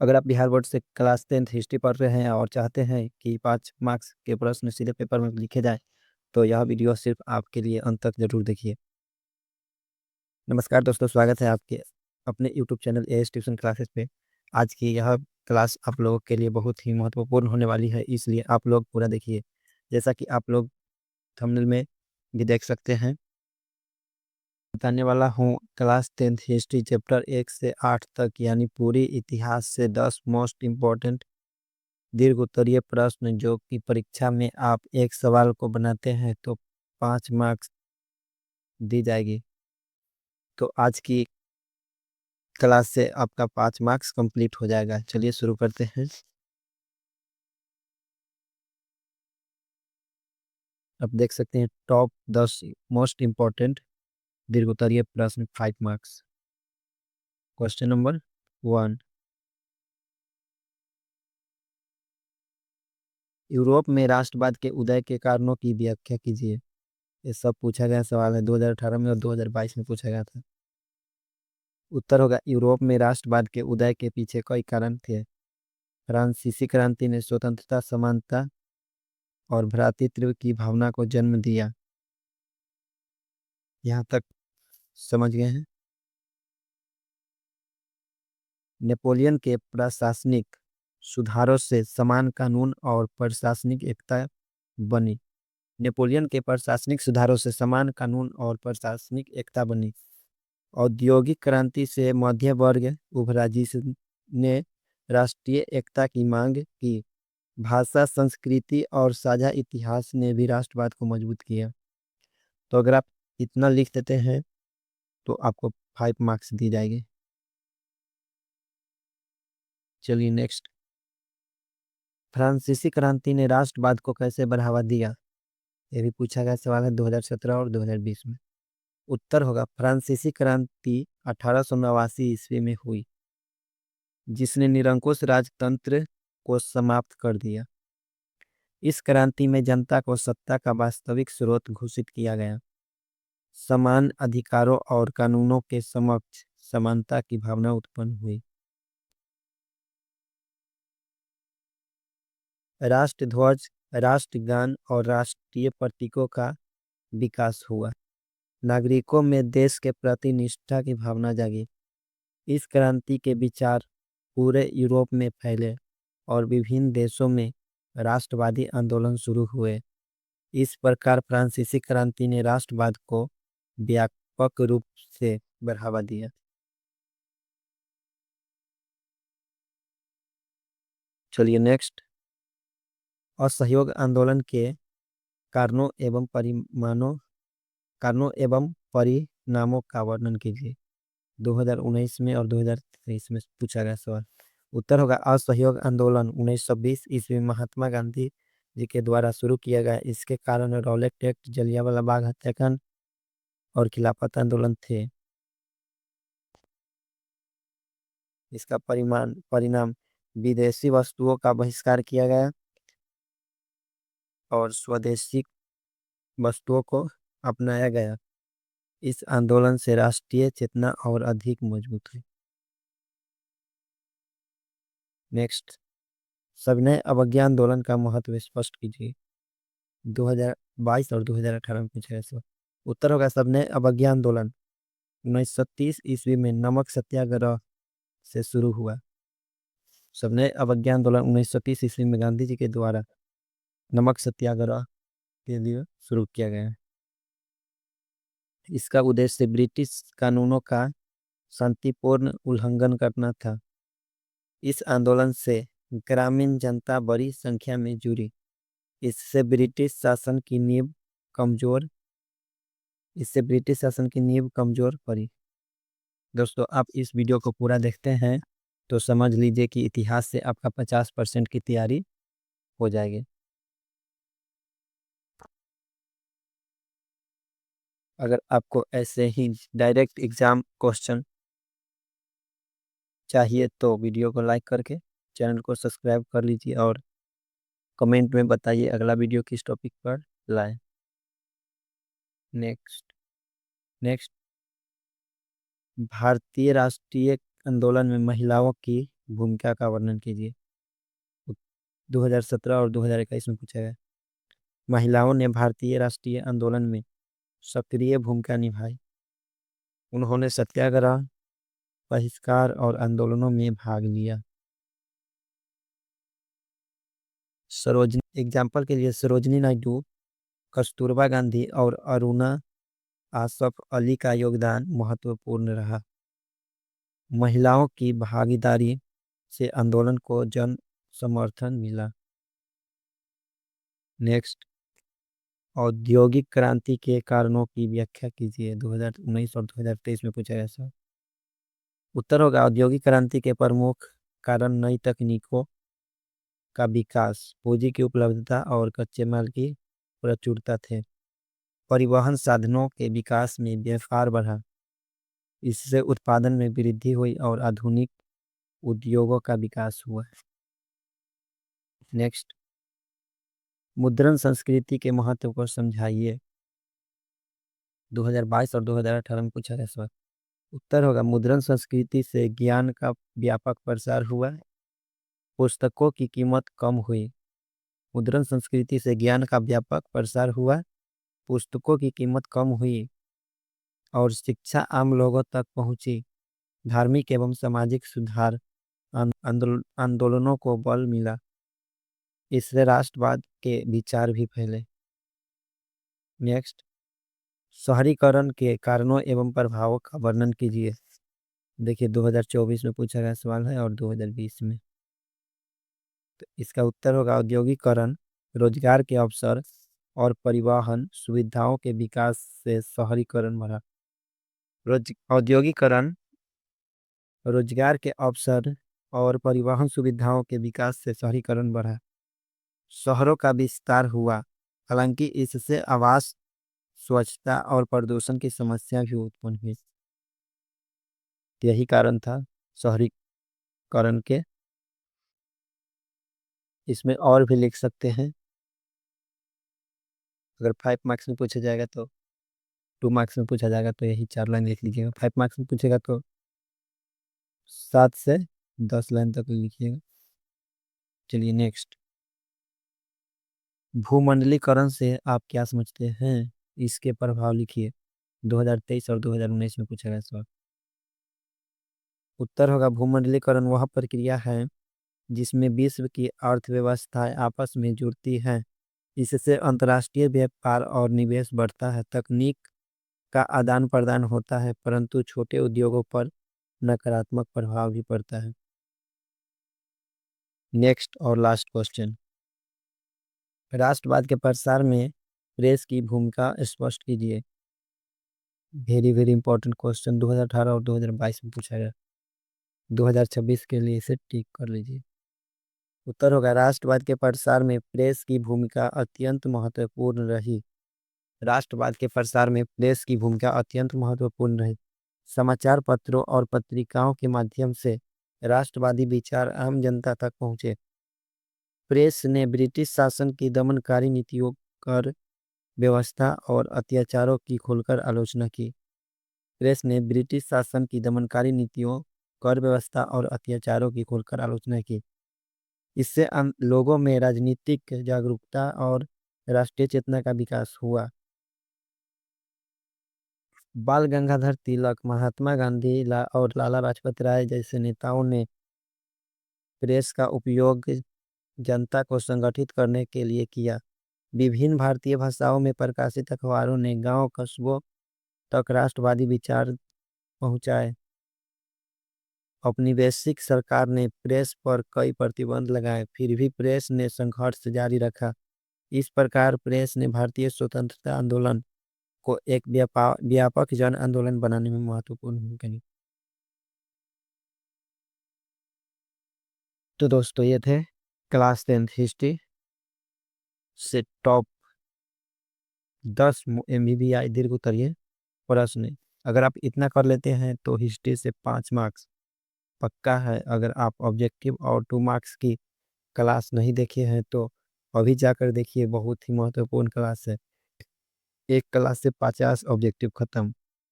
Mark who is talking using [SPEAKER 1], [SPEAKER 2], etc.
[SPEAKER 1] अगर आप बिहार बोर्ड से क्लास 10th हिस्ट्री पढ़ रहे हैं और चाहते हैं कि 5 मार्क्स के प्रश्न सीधे पेपर में लिखे जाए, तो यह वीडियो सिर्फ आपके लिए अंत तक जरूर देखिए। नमस्कार दोस्तों, स्वागत है आपके अपने YouTube channel as tuition classes पे। आज की यह क्लास आप लोगों के लिए बहुत ही महत्वपूर्ण होने वाली है, इसलिए आप लोग पूरा देखिए। जैसा कि आप लोग थंबनेल में भी देख सकते हैं, बताने वाला हूँ क्लास 10th हिस्ट्री चैप्टर 1 से 8 तक, यानी पूरी इतिहास से 10 मोस्ट इम्पोर्टेंट दीर्घ उत्तरीय प्रश्न, जो कि परीक्षा में आप एक सवाल को बनाते हैं तो 5 मार्क्स दी जाएगी। तो आज की क्लास से आपका 5 मार्क्स कंप्लीट हो जाएगा। चलिए शुरू करते हैं। अब देख सकते हैं टॉप 10 मोस्ट इम्पोर्टेंट दीर्घ उत्तरीय प्रश्न 5 मार्क्स। क्वेश्चन नंबर 1, यूरोप में राष्ट्रवाद के उदय के कारणों की व्याख्या कीजिए। ये सब पूछा गया सवाल है, 2018 में और 2022 में पूछा गया था। उत्तर होगा यूरोप में राष्ट्रवाद के उदय के पीछे कई कारण थे। फ्रांसीसी क्रांति ने स्वतंत्रता, समानता और भ्रातृत्व की भावना को जन्म दिया। यहाँ तक समझ गए हैं। नेपोलियन के प्रशासनिक सुधारों से समान कानून और प्रशासनिक एकता बनी। नेपोलियन के प्रशासनिक सुधारों से समान कानून और प्रशासनिक एकता बनी। औद्योगिक क्रांति से मध्य वर्ग उभरा, जिसने राष्ट्रीय एकता की मांग की। भाषा, संस्कृति और साझा इतिहास ने भी राष्ट्रवाद को मजबूत किया। तो अगर आप इतना लिख देते हैं तो आपको 5 मार्क्स दी जाएगी। चलिए नेक्स्ट, फ्रांसीसी क्रांति ने राष्ट्रवाद को कैसे बढ़ावा दिया? ये भी पूछा गया सवाल है 2017 और 2020 में। उत्तर होगा फ्रांसीसी क्रांति 1889 ईस्वी में हुई, जिसने निरंकुश राजतंत्र को समाप्त कर दिया। इस क्रांति में जनता को सत्ता का वास्तविक स्रोत घोषित किया गया। समान अधिकारों और कानूनों के समक्ष समानता की भावना उत्पन्न हुई। राष्ट्रध्वज, राष्ट्रगान और राष्ट्रीय प्रतीकों का विकास हुआ। नागरिकों में देश के प्रति निष्ठा की भावना जागी। इस क्रांति के विचार पूरे यूरोप में फैले और विभिन्न देशों में राष्ट्रवादी आंदोलन शुरू हुए। इस प्रकार फ्रांसीसी क्रांति ने राष्ट्रवाद को व्यापक रूप से बढ़ावा दिया। चलिए नेक्स्ट, असहयोग आंदोलन के कारणों एवं परिणामों का वर्णन कीजिए। 2019 में और 2023 में पूछा गया सवाल। उत्तर होगा असहयोग आंदोलन 1920 ईस्वी में महात्मा गांधी जी के द्वारा शुरू किया गया। इसके कारण रॉलेट एक्ट, जलियांवाला बाग हत्याकांड और खिलाफत आंदोलन थे। इसका परिणाम विदेशी वस्तुओं का बहिष्कार किया गया और स्वदेशी वस्तुओं को अपनाया गया। इस आंदोलन से राष्ट्रीय चेतना और अधिक मजबूत हुई। नेक्स्ट, सविनय अवज्ञा आंदोलन का महत्व स्पष्ट कीजिए। 2022 और 2018 में पूछा गया सवाल। उत्तर होगा सविनय अवज्ञा आंदोलन 1930 ईस्वी में नमक सत्याग्रह से शुरू हुआ। सविनय अवज्ञा आंदोलन 1930 ईस्वी में गांधी जी के द्वारा नमक सत्याग्रह के लिए शुरू किया गया है। इसका उद्देश्य ब्रिटिश कानूनों का शांतिपूर्ण उल्लंघन करना था। इस आंदोलन से ग्रामीण जनता बड़ी संख्या में जुड़ी। इससे ब्रिटिश शासन की नींव कमजोर पड़ी। दोस्तों, आप इस वीडियो को पूरा देखते हैं तो समझ लीजिए कि इतिहास से आपका 50% की तैयारी हो जाएगी। अगर आपको ऐसे ही डायरेक्ट एग्जाम क्वेश्चन चाहिए तो वीडियो को लाइक करके चैनल को सब्सक्राइब कर लीजिए और कमेंट में बताइए अगला वीडियो किस टॉपिक पर लाएं। नेक्स्ट नेक्स्ट, भारतीय राष्ट्रीय आंदोलन में महिलाओं की भूमिका का वर्णन कीजिए। 2017 और 2021 में पूछा गया। महिलाओं ने भारतीय राष्ट्रीय आंदोलन में सक्रिय भूमिका निभाई। उन्होंने सत्याग्रह, बहिष्कार और आंदोलनों में भाग लिया। सरोजनी एग्जाम्पल के लिए सरोजनी नायडू, कस्तूरबा गांधी और अरुणा आसफ अली का योगदान महत्वपूर्ण रहा। महिलाओं की भागीदारी से आंदोलन को जन समर्थन मिला। नेक्स्ट, औद्योगिक क्रांति के कारणों की व्याख्या कीजिए। 2019 और 2023 में पूछा गया सर। उत्तर होगा औद्योगिक क्रांति के प्रमुख कारण नई तकनीकों का विकास, पूंजी की उपलब्धता और कच्चे माल की प्रचुरता थे। परिवहन साधनों के विकास में व्यापार बढ़ा, इससे उत्पादन में वृद्धि हुई और आधुनिक उद्योगों का विकास हुआ। नेक्स्ट, मुद्रण संस्कृति के महत्व को समझाइए। 2022 और 2018 में पूछा गया सवाल। उत्तर होगा मुद्रण संस्कृति से ज्ञान का व्यापक प्रसार हुआ, पुस्तकों की कीमत कम हुई। मुद्रण संस्कृति से ज्ञान का व्यापक प्रसार हुआ, पुस्तकों की कीमत कम हुई और शिक्षा आम लोगों तक पहुंची। धार्मिक एवं सामाजिक सुधार आंदोलनों को बल मिला, इससे राष्ट्रवाद के विचार भी फैले। नेक्स्ट, शहरीकरण के कारणों एवं प्रभावों का वर्णन कीजिए। देखिए 2024 में पूछा गया सवाल है और 2020 में। तो इसका उत्तर होगा औद्योगिकरण, रोजगार के अवसर और परिवहन सुविधाओं के विकास से शहरीकरण बढ़ा। औद्योगिकरण, रोजगार के अवसर और परिवहन सुविधाओं के विकास से शहरीकरण बढ़ा। शहरों का विस्तार हुआ, हालांकि इससे आवास, स्वच्छता और प्रदूषण की समस्या भी उत्पन्न हुई। यही कारण था शहरीकरण के। इसमें और भी लिख सकते हैं। अगर 5 मार्क्स में पूछा जाएगा तो 2 मार्क्स में पूछा जाएगा तो यही 4 लाइन लिख लीजिएगा। 5 मार्क्स में पूछेगा तो 7 से 10 लाइन तक लिखिएगा। चलिए नेक्स्ट, भूमंडलीकरण से आप क्या समझते हैं, इसके प्रभाव लिखिए। 2023 और 2019 में पूछा गया सवाल। उत्तर होगा भूमंडलीकरण वह प्रक्रिया है जिसमें विश्व की अर्थव्यवस्थाएं आपस में जुड़ती हैं। इससे अंतर्राष्ट्रीय व्यापार और निवेश बढ़ता है, तकनीक का आदान प्रदान होता है, परंतु छोटे उद्योगों पर नकारात्मक प्रभाव भी पड़ता है। नेक्स्ट और लास्ट क्वेश्चन, राष्ट्रवाद के प्रसार में प्रेस की भूमिका स्पष्ट कीजिए। वेरी वेरी इंपॉर्टेंट क्वेश्चन 2018 और 2022 में पूछा गया। 2026 के लिए इसे टिक कर लीजिए। उत्तर होगा राष्ट्रवाद के प्रसार में प्रेस की भूमिका अत्यंत महत्वपूर्ण रही। राष्ट्रवाद के प्रसार में प्रेस की भूमिका अत्यंत महत्वपूर्ण रही। समाचार पत्रों और पत्रिकाओं के माध्यम से राष्ट्रवादी विचार आम जनता तक पहुंचे। प्रेस ने ब्रिटिश शासन की दमनकारी नीतियों, कर व्यवस्था और अत्याचारों की खुलकर आलोचना की। प्रेस ने ब्रिटिश शासन की दमनकारी नीतियों, कर व्यवस्था और अत्याचारों की खुलकर आलोचना की। इससे लोगों में राजनीतिक जागरूकता और राष्ट्रीय चेतना का विकास हुआ। बाल गंगाधर तिलक, महात्मा गांधी और लाला लाजपत राय जैसे नेताओं ने प्रेस का उपयोग जनता को संगठित करने के लिए किया। विभिन्न भारतीय भाषाओं में प्रकाशित अखबारों ने गांव कस्बों तक राष्ट्रवादी विचार पहुंचाए। औपनिवेशिक सरकार ने प्रेस पर कई प्रतिबंध लगाए, फिर भी प्रेस ने संघर्ष जारी रखा। इस प्रकार प्रेस ने भारतीय स्वतंत्रता आंदोलन को एक व्यापक जन आंदोलन बनाने में महत्वपूर्ण भूमिका निभाई। तो दोस्तों ये थे क्लास 10th हिस्ट्री से टॉप 10 MBBI दीर्घ उत्तरीय प्रश्न। अगर आप इतना कर लेते हैं तो हिस्ट्री से 5 मार्क्स पक्का है। अगर आप ऑब्जेक्टिव और 2 मार्क्स की क्लास नहीं देखे हैं तो अभी जाकर देखिए, बहुत ही महत्वपूर्ण क्लास है। एक क्लास से 50 ऑब्जेक्टिव खत्म।